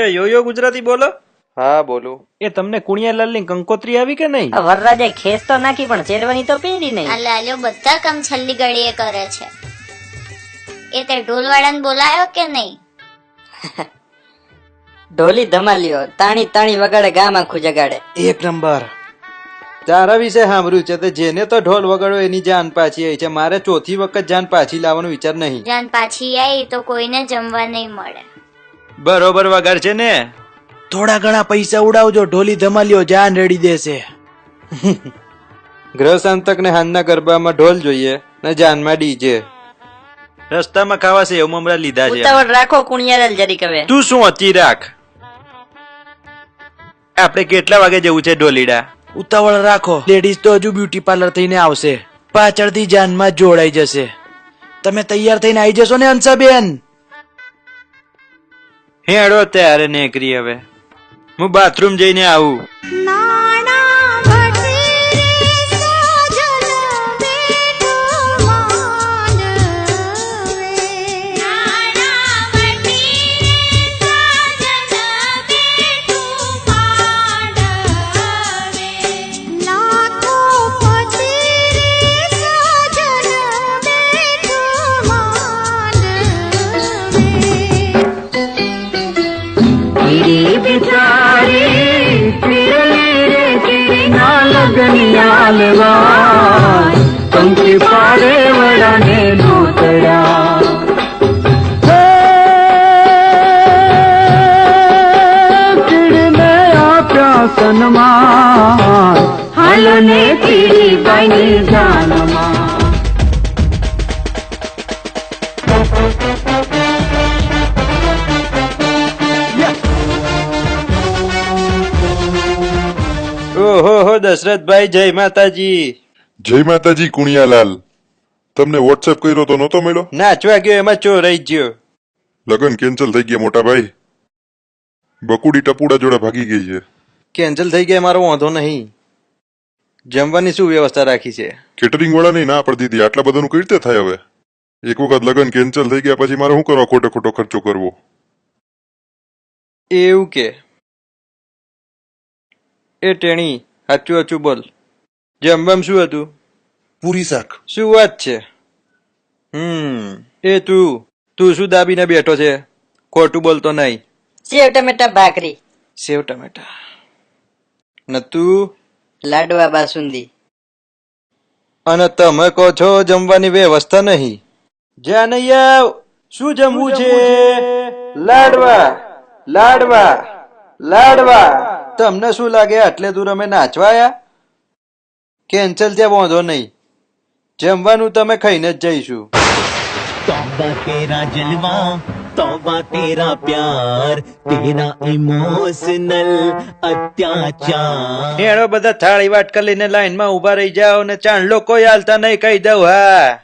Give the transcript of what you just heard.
એ yoyo Gujarati બોલો. હા બોલું. એ તમને કુણિયાલાલ ની કંકોત્રી આવી કે નહીં? વરરાજે ખેસ તો નાખી પણ શેરવાની તો પહેરી નહીં. આ લાલ્યો બધા કામ છેલ્લી ઘડીએ કરે છે. એ તે ઢોલવાળાને બોલાયો કે નહીં? ઢોલી ધમાલ્યો તાણી તાણી વગાડે ગામ આખું જગાડે. એક નંબર. તારા વિશે સાંભળ્યું છે તે જેને તો ઢોલ વગાડો એની જાન પાછી આવી છે. મારે ચોથી વખત જાન પાછી લાવવાનો વિચાર નહીં. જાન પાછી આવી તો કોઈને જમવા નહીં મળે. બરોબર વગાડ છે ને? થોડા ઘણા પૈસા ઉડાવજો, ઢોલી ધમાલ્યો જાન રેડી દેશે. ગ્રહ શાંતક ને હાનના ગરબામાં ઢોલ જોઈએ ને જાનમાં ડીજે. રસ્તામાં ખાવા છે એવું મમરા લીધા છે. ઉતાવળ રાખો કુણિયાલાલ જરીક હવે. તું શું અતી રાખ. આપણે કેટલા વાગે જવું છે ઢોલીડા? ઉતાવળ રાખો, લેડીઝ તો હજુ બ્યુટી પાર્લર થઈને આવશે, પાછળથી જાનમાં જોડાઈ જશે. તમે તૈયાર થઈને આવી જશો ને હંસાબેન? હેડો ત્યારે નેકરી હવે. હું બાથરૂમ જઈને આવું. ઓહો દશરથભાઈ, જય માતાજી. જય માતાજી કુણિયાલાલ. તમને વોટ્સએપ કર્યો તો નહોતો મળ્યો? નાચવા ગયો એમાં ચોરાઈ ગયો. લગન કેન્સલ થઈ ગયા મોટા ભાઈ. બકુડી ટપુડા જોડે ભાગી ગઈ છે. કેન્સલ થઈ ગયા મારો વાંધો નહીં. જમવાની શું વ્યવસ્થા રાખી છે? કેટરિંગ વાળાની ના પડી દીધી. આટલા બધાનું કઈ રીતે થાય હવે? એક વખત લગન કેન્સલ થઈ ગયા પછી મારે શું કરવા ખોટો ખોટો ખર્ચો કરવો? એવું કે? એ ટેણી સાચું સાચું બોલ. જમવામાં શું હતું? પૂરી શાક. શું વાત છે? એ તું શું દાબીને બેઠો છે? ખોટું બોલતો નહીં. સેવ ટમેટા ભાખરી. સેવ ટમેટા ને તું? લાડવા બાસુંદી. અને તમે કહો છો જમવાની વ્યવસ્થા નહીં? જ્યાં નહીં આવ. શું જમવું છે? લાડવા લાડવા લાડવા. તમને શું લાગે આટલે દૂર અમે નાચવા આયા? કેન્સલ ત્યાં વાંધો નહીં. જમવાનું તમે ખાઈને જ જઈશું. तौबा तेरा जलवा, तौबा तेरा प्यार, तेरा इमोशनल अत्याचार. હેડો બધા થાળી વાટકા લઈને લાઈનમાં ઉભા રહી જાઓ ને ચાંદલો કોઈ હાલતા નહીં કહી દઉં. હા